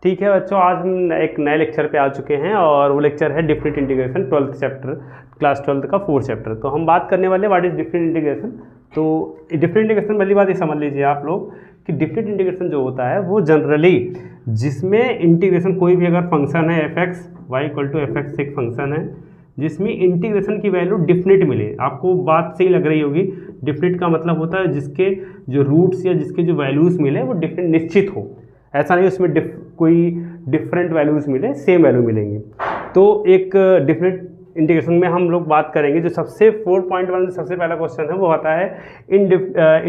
ठीक है बच्चों, आज हम एक नए लेक्चर पे आ चुके हैं और वो लेक्चर है different integration 12th chapter, class 12th का 4th चैप्टर। तो हम बात करने वाले व्हाट इज डिफरेंट इंटीग्रेशन। तो डिफरेंट इंटीग्रेशन पहली बात ये समझ लीजिए आप लोग कि डिफरेंट इंटीग्रेशन जो होता है वो जनरली जिसमें इंटीग्रेशन कोई भी अगर फंक्शन है f x y equal to f x एक फंक्शन है जिसमें इंटीग्रेशन की वैल्यू डिफिनिट मिले। आपको बात सही लग रही होगी, डिफिनिट का मतलब होता है जिसके जो रूट्स या जिसके जो वैल्यूज़ मिले वो डिफरेंट निश्चित हो, ऐसा नहीं उसमें कोई डिफरेंट वैल्यूज़ मिले, सेम वैल्यू मिलेंगी। तो एक डिफरेंट इंटीग्रेशन में हम लोग बात करेंगे जो सबसे 4.1 सबसे पहला क्वेश्चन है वो आता है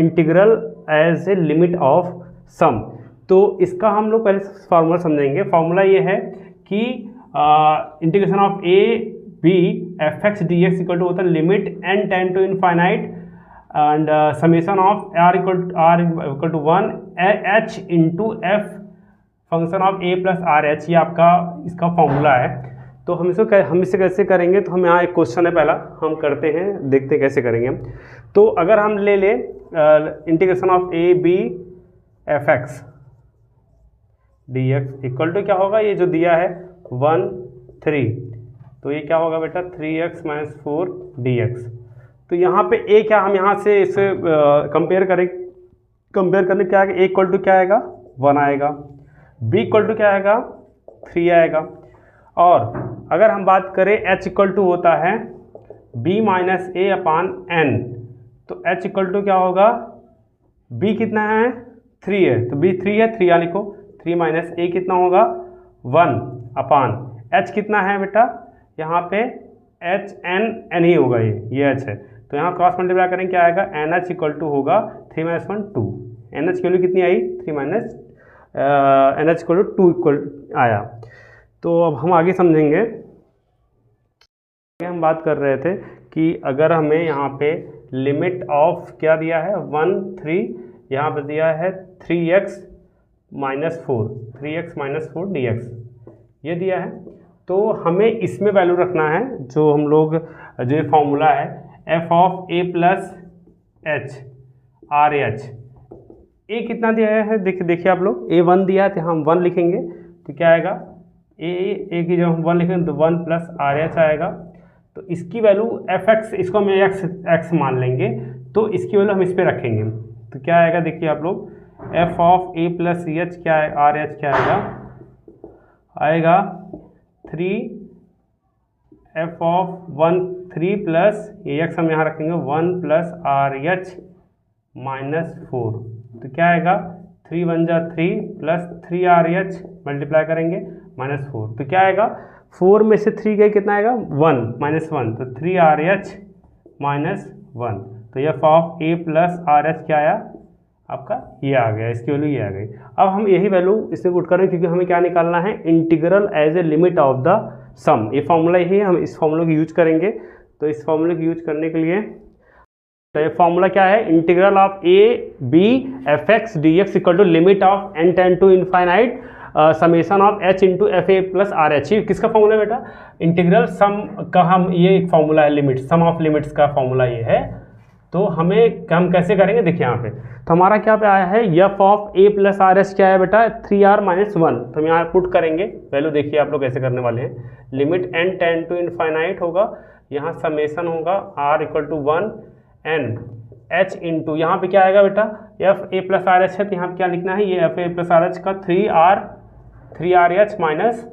integral as a limit of sum. तो इसका हम लोग पहले फार्मूला समझेंगे। फार्मूला ये है कि integration of a b f x d x equal to होता है limit n tend to infinite and summation of r equal to 1 h into f function of a plus r h, ये आपका इसका formula है। तो हम इसे कैसे करेंगे, तो हम यहाँ एक क्वेश्चन है पहला हम करते हैं, देखते हैं कैसे करेंगे हम। तो अगर हम ले लें integration of a b f x d x equal to क्या होगा, ये जो दिया है 1 3, तो ये क्या होगा बेटा 3x माइनस 4 dx। तो यहाँ पे a क्या, हम यहाँ से इसे कंपेयर करने क्या आएगा, a इक्वल टू क्या आएगा 1 आएगा, b इक्वल टू क्या आएगा 3 आएगा, और अगर हम बात करें h इक्वल टू होता है b minus a upon n, तो h इक्वल टू क्या होगा, b कितना है 3 है तो b 3 है, 3 यहाँ लिखो, 3 माइनस a कितना होगा 1 अपान h कितना है बेटा, यहाँ पे एच एन ही होगा, ये एच है, तो यहाँ क्रॉस मल्टीप्लाई करेंगे क्या आएगा एन एच इक्वल टू होगा 3 माइनस 1 2, एन एच की वैल्यू कितनी आई 3 minus n h equal to 2 equal आया। तो अब हम आगे समझेंगे। हम बात कर रहे थे कि अगर हमें यहाँ पे लिमिट ऑफ क्या दिया है 1 3, यहाँ पे दिया है 3x माइनस 4 dx, ये दिया है। तो हमें इसमें वैल्यू रखना है जो हम लोग जो फॉर्मूला है f of a plus h r h. A कितना दिया है देखिए आप लोग, ए 1 दिया है तो हम 1 लिखेंगे, तो क्या आएगा ए की जब हम 1 लिखेंगे तो 1 प्लस आर एच आएगा। तो इसकी वैल्यू एफ एक्स, इसको हम एक्स मान लेंगे, तो इसकी वैल्यू हम इस पर रखेंगे, तो क्या आएगा देखिए आप लोग F of a plus H क्या है आर एच क्या आएगा 3 F of 1 3 plus A x हम यहाँ रखेंगे 1 प्लस आर एच माइनस 4, तो क्या आएगा 3 1 जा 3 प्लस 3 आर एच मल्टीप्लाई करेंगे माइनस 4, तो क्या आएगा 4 में से 3 गए कितना आएगा 1 माइनस 1, तो 3 आर एच माइनस 1, तो F of a plus r H क्या आया आपका ये आ गया, इसकी वैल्यू ये आ गई। अब हम यही वैल्यू इसमें पुट करें क्योंकि हमें क्या निकालना है integral as a limit of the sum, ये फॉर्मूला यही है, हम इस फॉर्मूला को यूज करेंगे। तो इस फॉर्मूले को यूज करने के लिए तो ये फॉर्मूला क्या है integral of a b f x d x equal to limit of n tend to infinite summation of h into f a plus r h. किसका फॉर्मूला है बेटा, इंटीग्रल सम का, हम ये एक फॉर्मूला है लिमिट, सम ऑफ लिमिट्स का formula ये है। तो हम कैसे करेंगे देखिए यहाँ पे, तो हमारा क्या पे आया है f of a plus R S क्या है बेटा 3r माइनस 1, तो हम यहाँ पुट करेंगे वैल्यू, देखिए आप लोग कैसे करने वाले हैं। Limit n tend to infinite होगा, यहाँ समेशन होगा r equal to 1 n h into यहाँ पे क्या आएगा बेटा f a plus r h है, तो यहाँ पे क्या लिखना है ये f a plus r h का 3r एच माइनस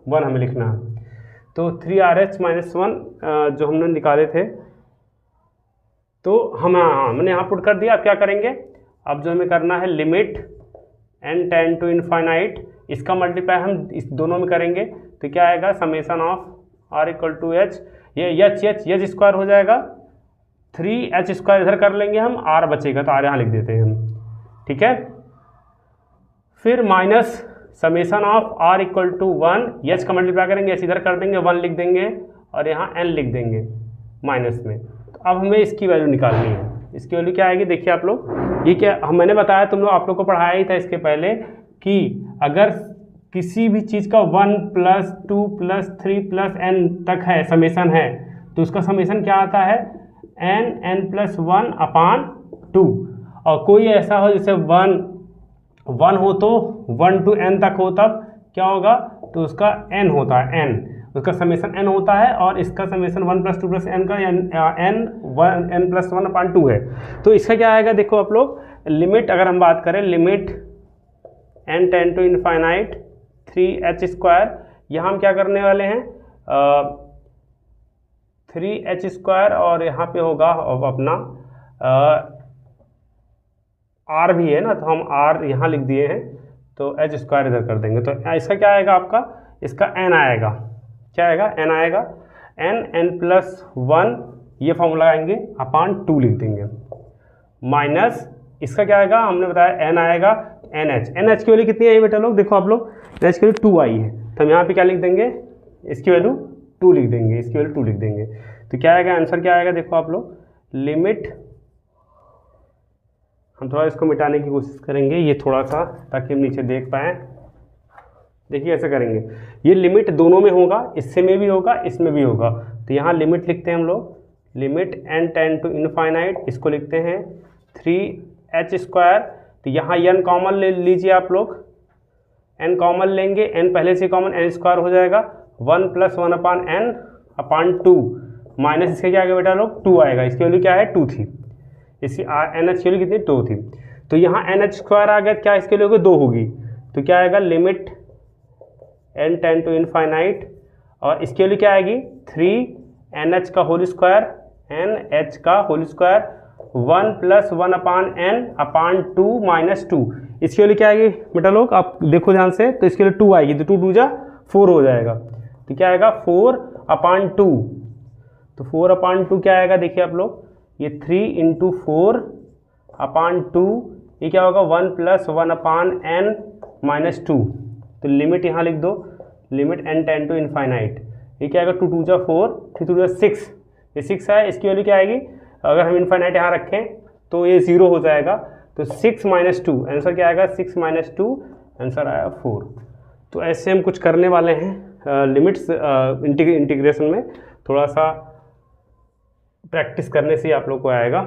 1 हमें लिखना है। तो 3r एच माइनस 1 जो हमने निकाले थे तो हमने यहाँ पुट कर दिया। अब क्या करेंगे, अब जो हमें करना है limit n tend to infinite, इसका मल्टीप्लाई हम इस दोनों में करेंगे, तो क्या आएगा summation of r equal to h, ये एच स्क्वायर हो जाएगा, 3h स्क्वायर इधर कर लेंगे हम, आर बचेगा तो आर यहाँ लिख देते हैं हम, ठीक है। फिर minus summation of r equal to 1, h का मल्टीप्लाई करेंगे, एच इधर कर देंगे 1 लिख देंगे और यहाँ n लिख देंगे माइनस में। अब हमें इसकी वैल्यू निकालनी है, इसकी वैल्यू क्या आएगी देखिए आप लोग, ये क्या मैंने बताया तुम लोग आप लोग को पढ़ाया ही था इसके पहले कि अगर किसी भी चीज़ का 1 प्लस 2 प्लस 3 प्लस n तक है समेशन है, तो उसका समेशन क्या आता है n प्लस 1 अपान 2, और कोई ऐसा हो जैसे 1 हो तो 1 to n तक हो तब क्या होगा, तो उसका n होता है, n उसका समेशन n होता है, और इसका समेशन 1 + 2 + n का n+1/2 है। तो इसका क्या आएगा, देखो आप लोग, लिमिट अगर हम बात करें, limit n tend to infinite 3h², यहाँ हम क्या करने वाले हैं, 3h², और यहाँ पे होगा अपना r भी है ना, तो हम r यहाँ लिख दिए हैं, तो h² इधर कर देंगे। तो इसका क्या आएगा आपका, इसका n आएगा, क्या आएगा, n आएगा, n+1, ये फॉर्मूला आएंगे अपान 2 लिख देंगे, माइनस इसका क्या आएगा, हमने बताया n आएगा, NH की वैल्यू कितनी आई बेटा लोग, देखो आप लोग, NH की वैल्यू 2 आई है, तो हम यहाँ पे क्या लिख देंगे, इसकी वैल्यू 2 लिख देंगे, इसकी वैल्यू 2 लिख देंगे। तो क्या आएगा, आंसर क्या आएगा, देखो आप लोग, लिमिट, हम थोड़ा इसको मिटाने की कोशिश करेंगे, ये थोड़ा सा, ताकि हम नीचे देख पाएँ। देखिए ऐसे करेंगे, ये लिमिट दोनों में होगा, इससे में भी होगा, इसमें भी होगा। तो यहाँ लिमिट लिखते हैं हम लोग, limit n tend to infinite, इसको लिखते हैं 3h²। तो यहाँ n कॉमन ले लीजिए आप लोग, n कॉमन लेंगे, n पहले से कॉमन, n² हो जाएगा, 1 + 1/n/2, माइनस इसके क्या आएगा बेटा लोग, 2 आएगा, इसकी वैल्यू क्या है, 2 थी, इसकी NH की वैल्यू कितनी, 2 थी। तो यहाँ NH² आ गया, क्या इसके वैल्यू 2 होगी, तो क्या आएगा, limit n tend to infinite, और इसकी वैल्यू क्या आएगी, 3NH² NH², 1 + 1/n/2 - 2, इसकी वैल्यू क्या आएगी बेटा लोग, आप देखो ध्यान से, तो इसके लिए 2 आएगी, तो 2 × 2 = 4 हो जाएगा। तो क्या आएगा, 4/2, तो 4/2 क्या आएगा, देखिए आप लोग, ये 3 × 4/2, ये क्या होगा, 1 + 1/n - 2। तो लिमिट यहाँ लिख दो, limit n tend to infinite, ये क्या आएगा, 2 × 2 = 4, 3 × 2 = 6, ये 6 है, इसकी वैल्यू क्या आएगी, अगर हम इनफाइनाइट यहाँ रखें तो ये 0 हो जाएगा, तो 6 - 2, आंसर क्या आएगा, 6 - 2, आंसर आया 4। तो ऐसे हम कुछ करने वाले हैं, लिमिट्स इंटीग्रेशन में थोड़ा सा प्रैक्टिस करने से ही आप लोग को आएगा।